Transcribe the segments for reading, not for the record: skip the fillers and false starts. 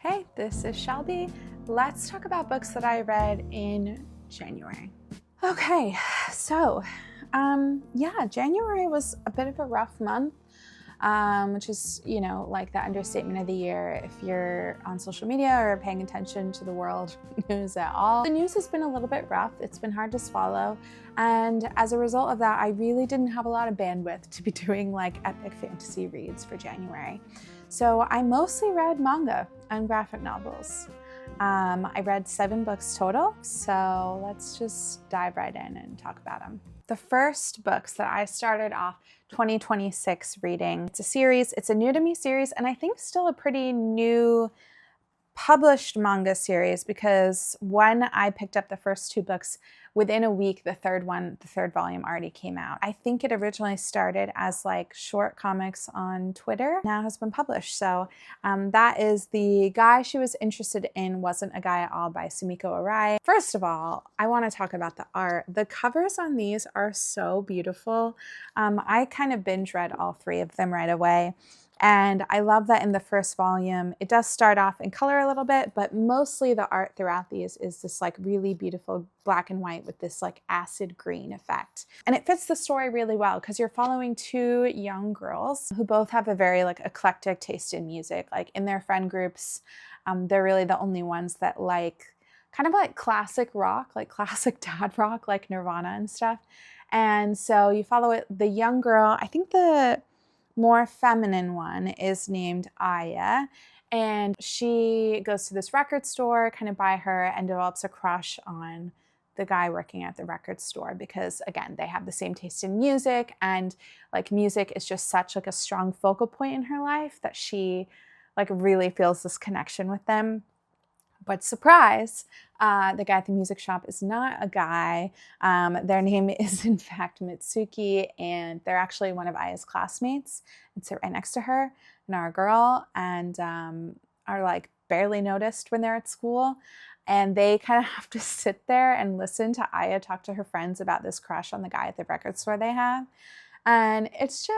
Hey, this is Shelby. Let's talk about books that I read in January. Okay, so yeah, January was a bit of a rough month, which is, like the understatement of the year if you're on social media or paying attention to the world news at all. The news has been a little bit rough. It's been hard to swallow. And as a result of that, I really didn't have a lot of bandwidth to be doing like epic fantasy reads for January. So I mostly read manga and graphic novels. I read 7 books total, so let's just dive right in and talk about them. The first books that I started off 2026 reading, it's a series, it's a new to me series, and I think still a pretty new published manga series because when I picked up the first 2 books, within a week, the third volume already came out. I think it originally started as like short comics on Twitter, now has been published. So that is The Guy She Was Interested In Wasn't a Guy at All by Sumiko Arai. First of all, I want to talk about the art. The covers on these are so beautiful. I kind of binge read all 3 of them right away. And I love that in the first volume, it does start off in color a little bit, but mostly the art throughout these is this like really beautiful black and white with this like acid green effect. And it fits the story really well because you're following 2 young girls who both have a very like eclectic taste in music. Like in their friend groups, they're really the only ones that like kind of like classic rock, like classic dad rock, like Nirvana and stuff. And so you follow the young girl, I think the more feminine one is named Aya, and she goes to this record store kind of by her and develops a crush on the guy working at the record store because again, they have the same taste in music, and like music is just such like a strong focal point in her life that she like really feels this connection with them. But surprise, the guy at the music shop is not a guy. Their name is in fact Mitsuki, and they're actually one of Aya's classmates and sit right next to her and are a girl and are like barely noticed when they're at school. And they kind of have to sit there and listen to Aya talk to her friends about this crush on the guy at the record store they have. And it's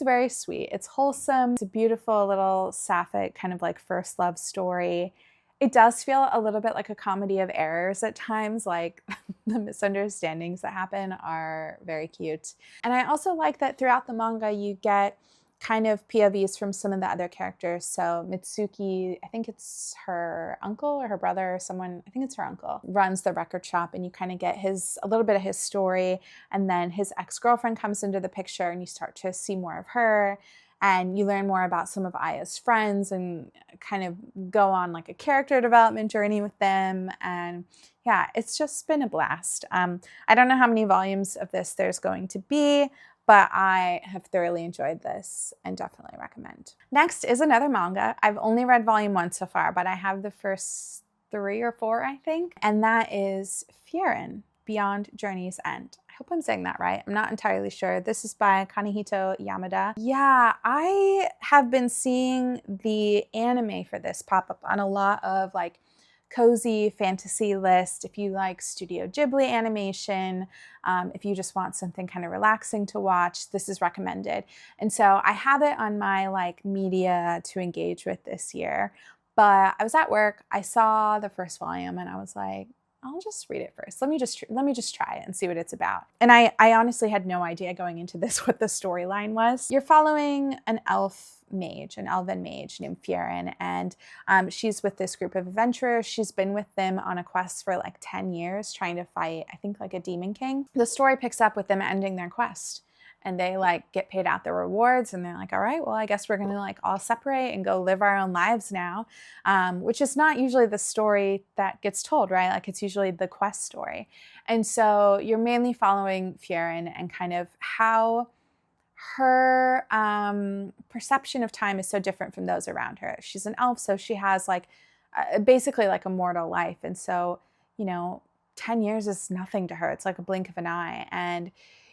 very sweet. It's wholesome. It's a beautiful little sapphic kind of like first love story. It does feel a little bit like a comedy of errors at times, like the misunderstandings that happen are very cute. And I also like that throughout the manga you get kind of POVs from some of the other characters. So Mitsuki, I think it's her uncle or her brother or someone, I think it's her uncle, runs the record shop, and you kind of get a little bit of his story, and then his ex-girlfriend comes into the picture and you start to see more of her. And you learn more about some of Aya's friends and kind of go on like a character development journey with them. And yeah, it's just been a blast. I don't know how many volumes of this there's going to be, but I have thoroughly enjoyed this and definitely recommend. Next is another manga. I've only read volume 1 so far, but I have the first 3 or 4, I think. And that is Frieren, Beyond Journey's End. I hope I'm saying that right. I'm not entirely sure. This is by Kanehito Yamada. Yeah, I have been seeing the anime for this pop up on a lot of like cozy fantasy list. If you like Studio Ghibli animation, if you just want something kind of relaxing to watch, this is recommended. And so I have it on my like media to engage with this year. But I was at work, I saw the first volume, and I was like, I'll just read it first. Let me just try it and see what it's about. And I honestly had no idea going into this what the storyline was. You're following an elven mage named Frieren, and she's with this group of adventurers. She's been with them on a quest for like 10 years trying to fight, I think, like a demon king. The story picks up with them ending their quest. And they like get paid out the rewards, and they're like, all right, well, I guess we're gonna like all separate and go live our own lives now, which is not usually the story that gets told, right? Like it's usually the quest story. And so you're mainly following Frieren and kind of how her perception of time is so different from those around her. She's an elf, so she has like basically like a mortal life. And so, 10 years is nothing to her. It's like a blink of an eye. And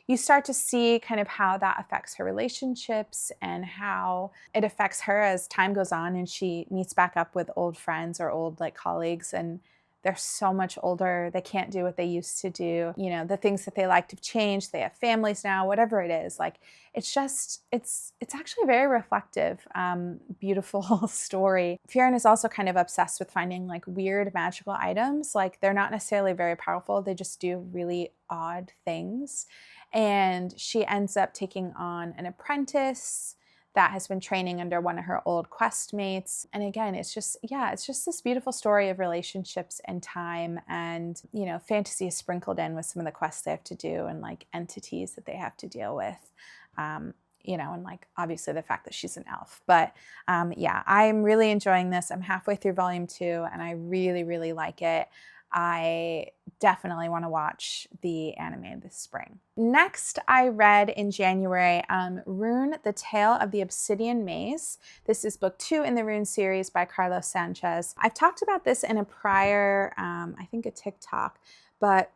you start to see kind of how that affects her relationships and how it affects her as time goes on and she meets back up with old friends or old like colleagues, and They're so much older. They can't do what they used to do. You know, the things that they liked have changed. They have families now, whatever it is. Like, it's just, it's actually a very reflective, beautiful story. Fiorin is also kind of obsessed with finding like weird magical items. Like, they're not necessarily very powerful. They just do really odd things. And she ends up taking on an apprentice that has been training under one of her old quest mates. And again, it's just this beautiful story of relationships and time, and, you know, fantasy is sprinkled in with some of the quests they have to do and like entities that they have to deal with. You know, and like obviously the fact that she's an elf. But yeah, I'm really enjoying this. I'm halfway through volume 2 and I really, really like it. I definitely want to watch the anime this spring. Next, I read in January, Rune, The Tale of the Obsidian Maze. This is book 2 in the Rune series by Carlos Sanchez. I've talked about this in a prior, I think a TikTok, but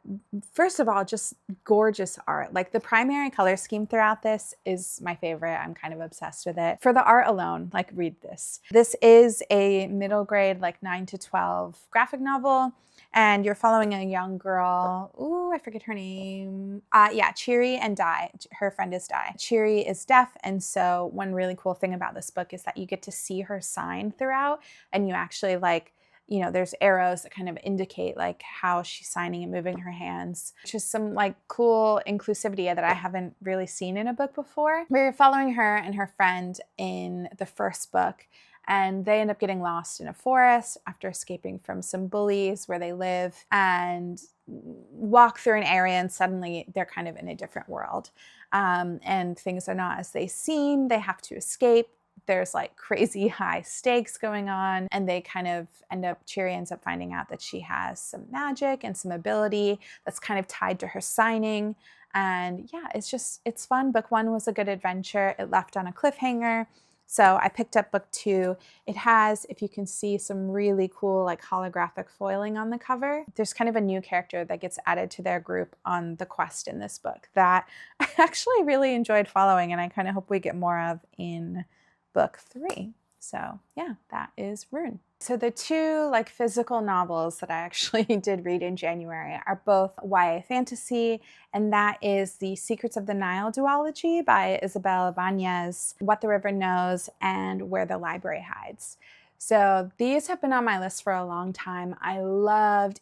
first of all, just gorgeous art. Like, the primary color scheme throughout this is my favorite. I'm kind of obsessed with it. For the art alone, like, read this. This is a middle grade, like 9 to 12 graphic novel. And you're following a young girl. Ooh, I forget her name. Yeah, Chiri and Dai. Her friend is Dai. Chiri is deaf, and so one really cool thing about this book is that you get to see her sign throughout, and you actually, like, you know, there's arrows that kind of indicate like how she's signing and moving her hands. Just some like cool inclusivity that I haven't really seen in a book before. We're following her and her friend in the first book, and they end up getting lost in a forest after escaping from some bullies where they live, and walk through an area, and suddenly they're kind of in a different world. And things are not as they seem. They have to escape. There's like crazy high stakes going on, and they kind of Chiri ends up finding out that she has some magic and some ability that's kind of tied to her signing. And yeah, it's fun. Book 1 was a good adventure. It left on a cliffhanger. So I picked up book 2. It has, if you can see, some really cool like holographic foiling on the cover. There's kind of a new character that gets added to their group on the quest in this book that I actually really enjoyed following, and I kind of hope we get more of in book 3. So yeah, that is Rune. So the 2 like physical novels that I actually did read in January are both YA fantasy, and that is The Secrets of the Nile duology by Isabel Ibanez, What the River Knows, and Where the Library Hides. So these have been on my list for a long time. I love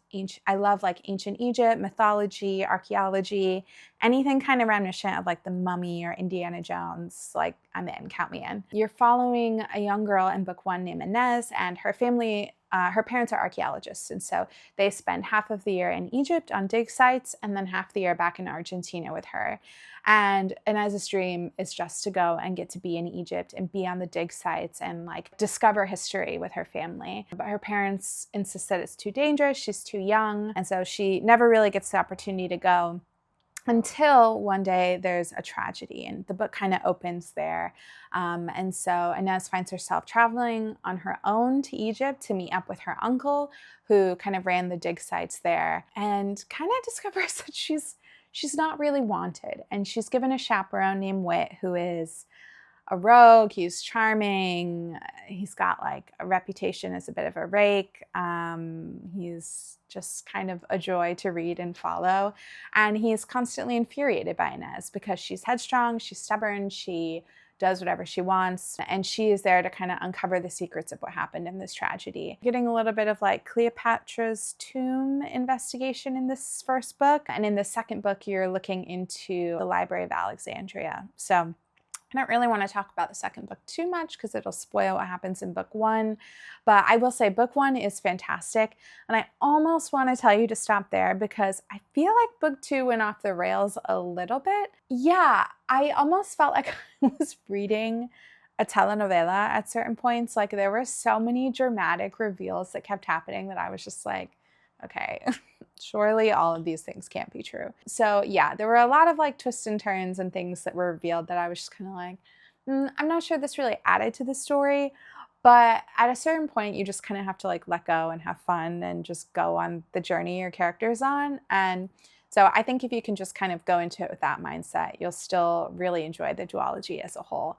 like ancient Egypt, mythology, archaeology, anything kind of reminiscent of like the Mummy or Indiana Jones. Like, I'm in, count me in. You're following a young girl in book 1 named Inez, and her family, her parents are archaeologists, and so they spend half of the year in Egypt on dig sites and then half the year back in Argentina with her. And Inez's dream is just to go and get to be in Egypt and be on the dig sites and like discover history with her family. But her parents insist that it's too dangerous, she's too young, and so she never really gets the opportunity to go. Until one day there's a tragedy, and the book kind of opens there. And so Inez finds herself traveling on her own to Egypt to meet up with her uncle, who kind of ran the dig sites there, and kind of discovers that she's not really wanted. And she's given a chaperone named Wit, who is a rogue. He's charming. He's got like a reputation as a bit of a rake. He's just kind of a joy to read and follow. And he's constantly infuriated by Inez because she's headstrong, she's stubborn, she does whatever she wants, and she is there to kind of uncover the secrets of what happened in this tragedy. Getting a little bit of like Cleopatra's tomb investigation in this first book, and in the second book you're looking into the Library of Alexandria. So I don't really want to talk about the second book too much because it'll spoil what happens in book 1, but I will say book 1 is fantastic, and I almost want to tell you to stop there because I feel like book 2 went off the rails a little bit. Yeah, I almost felt like I was reading a telenovela at certain points. Like, there were so many dramatic reveals that kept happening that I was just like, okay, surely all of these things can't be true. So yeah, there were a lot of like twists and turns and things that were revealed that I was just kind of like, I'm not sure this really added to the story. But at a certain point, you just kind of have to like let go and have fun and just go on the journey your character's on. And so I think if you can just kind of go into it with that mindset, you'll still really enjoy the duology as a whole.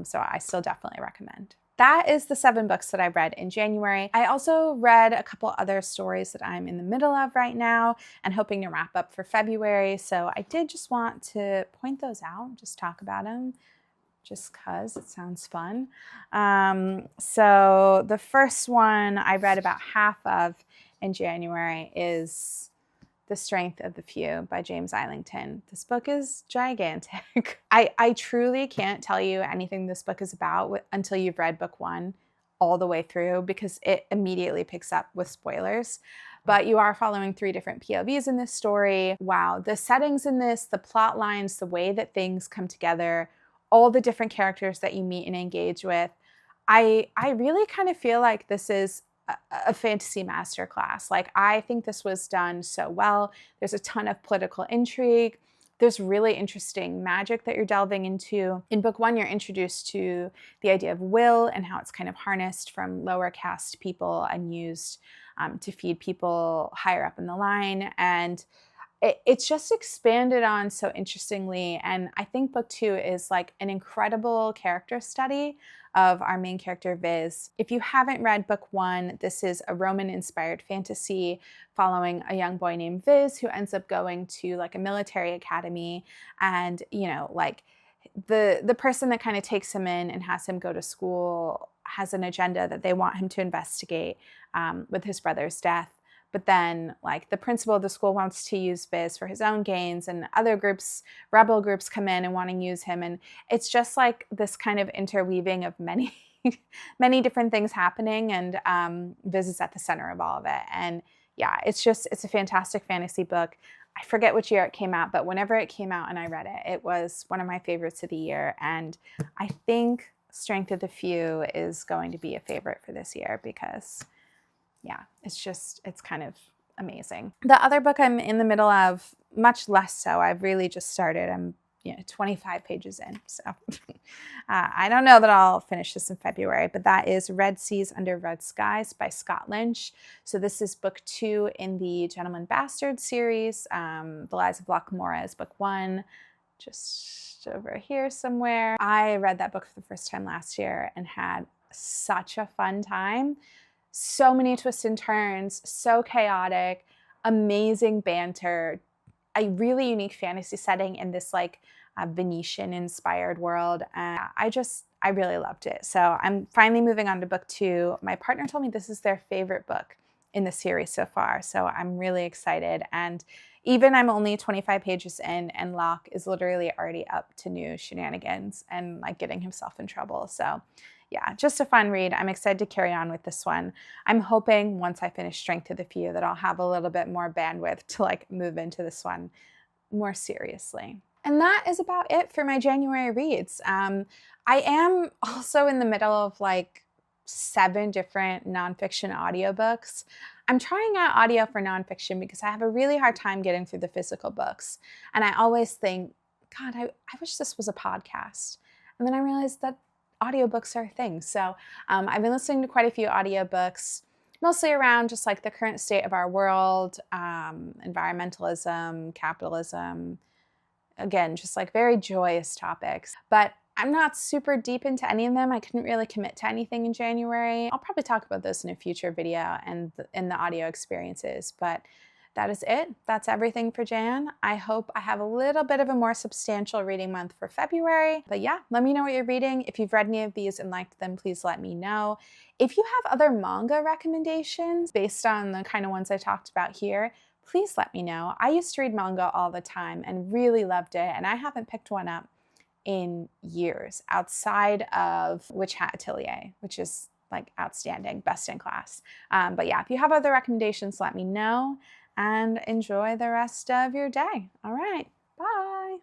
So I still definitely recommend. that is the 7 books that I read in January. I also read a couple other stories that I'm in the middle of right now and hoping to wrap up for February. So I did just want to point those out, just talk about them, just because it sounds fun. So the first one I read about half of in January is The Strength of the Few by James Islington. This book is gigantic. I truly can't tell you anything this book is about until you've read book 1 all the way through, because it immediately picks up with spoilers. But you are following 3 different POVs in this story. Wow, the settings in this, the plot lines, the way that things come together, all the different characters that you meet and engage with. I really kind of feel like this is a fantasy masterclass. Like, I think this was done so well. There's a ton of political intrigue. There's really interesting magic that you're delving into. In book 1, you're introduced to the idea of will and how it's kind of harnessed from lower caste people and used to feed people higher up in the line. And it's just expanded on so interestingly. And I think book 2 is like an incredible character study of our main character, Viz. If you haven't read book 1, this is a Roman-inspired fantasy following a young boy named Viz who ends up going to like a military academy. And, you know, like the person that kind of takes him in and has him go to school has an agenda that they want him to investigate with his brother's death. But then, like, the principal of the school wants to use Viz for his own gains, and other groups, rebel groups, come in and want to use him. And it's just like this kind of interweaving of many, many different things happening. And Viz is at the center of all of it. And yeah, it's a fantastic fantasy book. I forget which year it came out, but whenever it came out and I read it, it was one of my favorites of the year. And I think Strength of the Few is going to be a favorite for this year because, yeah, it's kind of amazing. The other book I'm in the middle of, much less so. I've really just started. I'm 25 pages in. So I don't know that I'll finish this in February, but that is Red Seas Under Red Skies by Scott Lynch. So this is book 2 in the Gentleman Bastard series. The Lies of Locke Mora is book 1, just over here somewhere. I read that book for the first time last year and had such a fun time. So many twists and turns, so chaotic, amazing banter, a really unique fantasy setting in this like Venetian-inspired world. And I really loved it. So I'm finally moving on to book 2. My partner told me this is their favorite book in the series so far. So I'm really excited. And even I'm only 25 pages in, and Locke is literally already up to new shenanigans and like getting himself in trouble. So yeah, just a fun read. I'm excited to carry on with this one. I'm hoping once I finish Strength of the Few that I'll have a little bit more bandwidth to like move into this one more seriously. And that is about it for my January reads. I am also in the middle of like 7 different nonfiction audiobooks. I'm trying out audio for nonfiction because I have a really hard time getting through the physical books. And I always think, God, I wish this was a podcast. And then I realized that audiobooks are a thing. So I've been listening to quite a few audiobooks, mostly around just like the current state of our world, environmentalism, capitalism, again, just like very joyous topics. But I'm not super deep into any of them. I couldn't really commit to anything in January. I'll probably talk about this in a future video and in the audio experiences, but that is it. That's everything for Jan. I hope I have a little bit of a more substantial reading month for February. But yeah, let me know what you're reading. If you've read any of these and liked them, please let me know. If you have other manga recommendations based on the kind of ones I talked about here, please let me know. I used to read manga all the time and really loved it, and I haven't picked one up in years outside of Witch Hat Atelier, which is like outstanding, best in class. But yeah, if you have other recommendations, let me know. And enjoy the rest of your day. All right, bye.